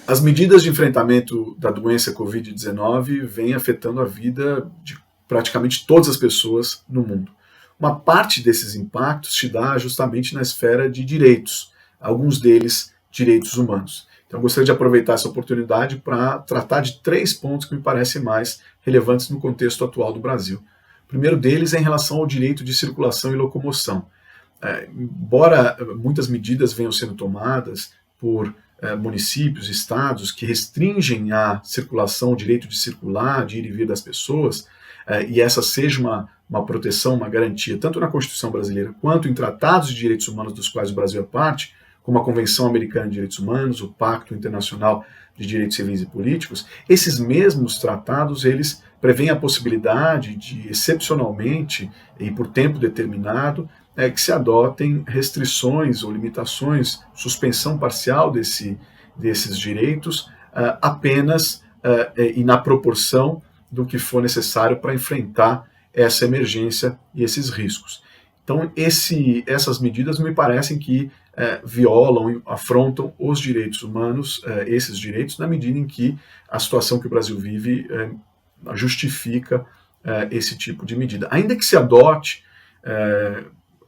As medidas de enfrentamento da doença Covid-19 vêm afetando a vida de praticamente todas as pessoas no mundo. Uma parte desses impactos se dá justamente na esfera de direitos, alguns deles direitos humanos. Então, eu gostaria de aproveitar essa oportunidade para tratar de 3 pontos que me parecem mais relevantes no contexto atual do Brasil. O primeiro deles é em relação ao direito de circulação e locomoção. Embora muitas medidas venham sendo tomadas por municípios, estados, que restringem a circulação, o direito de circular, de ir e vir das pessoas, e essa seja uma proteção, uma garantia, tanto na Constituição brasileira quanto em tratados de direitos humanos dos quais o Brasil é parte, como a Convenção Americana de Direitos Humanos, o Pacto Internacional de Direitos Civis e Políticos, esses mesmos tratados, eles prevêem a possibilidade de, excepcionalmente e por tempo determinado, que se adotem restrições ou limitações, suspensão parcial desses direitos, apenas e na proporção do que for necessário para enfrentar essa emergência e esses riscos. Então, essas medidas me parecem que violam e afrontam os direitos humanos, esses direitos, na medida em que a situação que o Brasil vive justifica esse tipo de medida. Ainda que se adote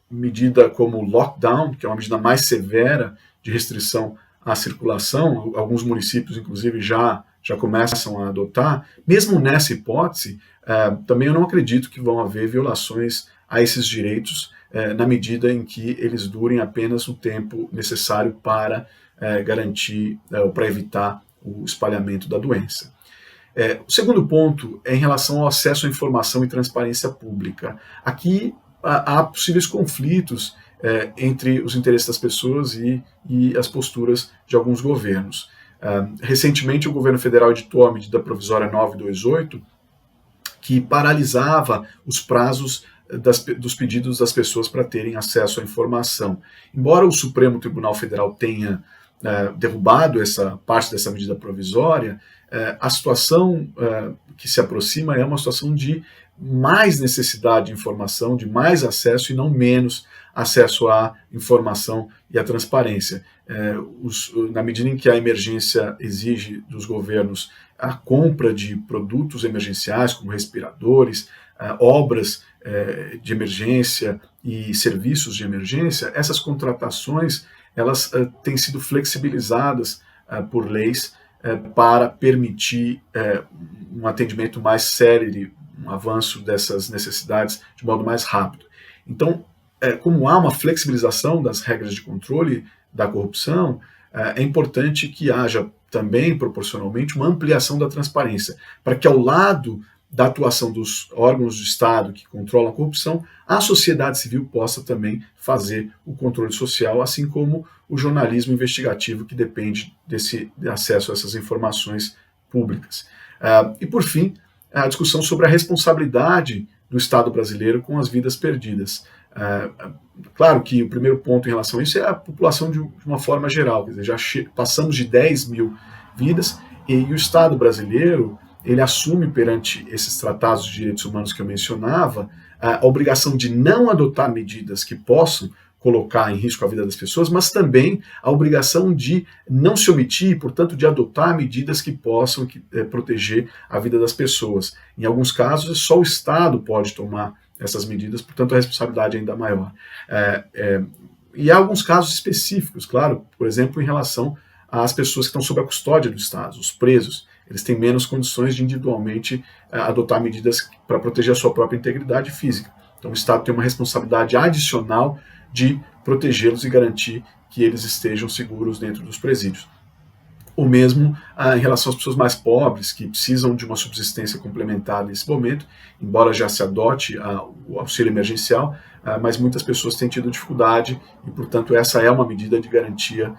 medida como lockdown, que é uma medida mais severa de restrição à circulação, alguns municípios, inclusive, já começam a adotar, mesmo nessa hipótese, também eu não acredito que vão haver violações a esses direitos, na medida em que eles durem apenas o tempo necessário para garantir ou para evitar o espalhamento da doença. O segundo ponto é em relação ao acesso à informação e transparência pública. Aqui há possíveis conflitos entre os interesses das pessoas e as posturas de alguns governos. Recentemente, o governo federal editou a medida provisória 928, que paralisava os prazos dos pedidos das pessoas para terem acesso à informação. Embora o Supremo Tribunal Federal tenha derrubado essa parte dessa medida provisória, a situação que se aproxima é uma situação de mais necessidade de informação, de mais acesso e não menos acesso à informação e à transparência. Na medida em que a emergência exige dos governos a compra de produtos emergenciais, como respiradores, obras de emergência e serviços de emergência, essas contratações elas têm sido flexibilizadas por leis para permitir um atendimento mais célere, um avanço dessas necessidades de modo mais rápido. Então, como há uma flexibilização das regras de controle da corrupção, é importante que haja também, proporcionalmente, uma ampliação da transparência, para que ao lado da atuação dos órgãos de Estado que controlam a corrupção, a sociedade civil possa também fazer o controle social, assim como o jornalismo investigativo que depende desse acesso a essas informações públicas. E, por fim, a discussão sobre a responsabilidade do Estado brasileiro com as vidas perdidas. Claro que o primeiro ponto em relação a isso é a população de uma forma geral, quer dizer, já passamos de 10 mil vidas e o Estado brasileiro ele assume perante esses tratados de direitos humanos que eu mencionava a obrigação de não adotar medidas que possam colocar em risco a vida das pessoas, mas também a obrigação de não se omitir e, portanto, de adotar medidas que possam proteger a vida das pessoas. Em alguns casos, só o Estado pode tomar essas medidas, portanto, a responsabilidade é ainda maior. E há alguns casos específicos, claro, por exemplo, em relação às pessoas que estão sob a custódia do Estado, os presos. Eles têm menos condições de individualmente adotar medidas para proteger a sua própria integridade física. Então o Estado tem uma responsabilidade adicional de protegê-los e garantir que eles estejam seguros dentro dos presídios. O mesmo em relação às pessoas mais pobres, que precisam de uma subsistência complementar nesse momento, embora já se adote o auxílio emergencial, mas muitas pessoas têm tido dificuldade e, portanto, essa é uma medida de garantia,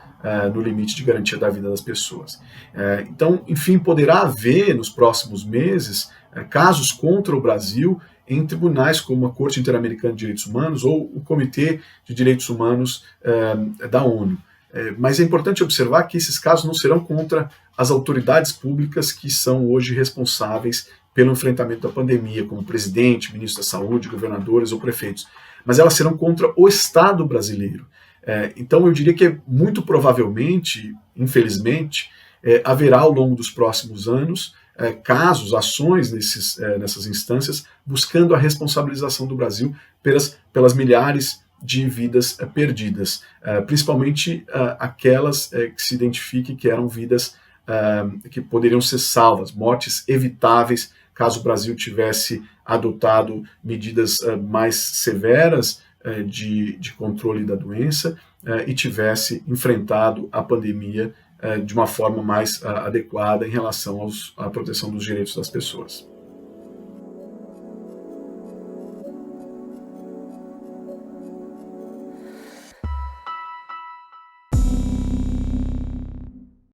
no limite de garantia da vida das pessoas. Então, enfim, poderá haver nos próximos meses casos contra o Brasil em tribunais como a Corte Interamericana de Direitos Humanos ou o Comitê de Direitos Humanos da ONU. Mas é importante observar que esses casos não serão contra as autoridades públicas que são hoje responsáveis pelo enfrentamento da pandemia, como presidente, ministro da Saúde, governadores ou prefeitos, mas elas serão contra o Estado brasileiro. Então eu diria que muito provavelmente, infelizmente, haverá ao longo dos próximos anos casos, ações nessas instâncias, buscando a responsabilização do Brasil pelas milhares de vidas perdidas, principalmente aquelas que se identifique que eram vidas que poderiam ser salvas, mortes evitáveis, caso o Brasil tivesse adotado medidas mais severas de controle da doença e tivesse enfrentado a pandemia de uma forma mais adequada em relação à proteção dos direitos das pessoas.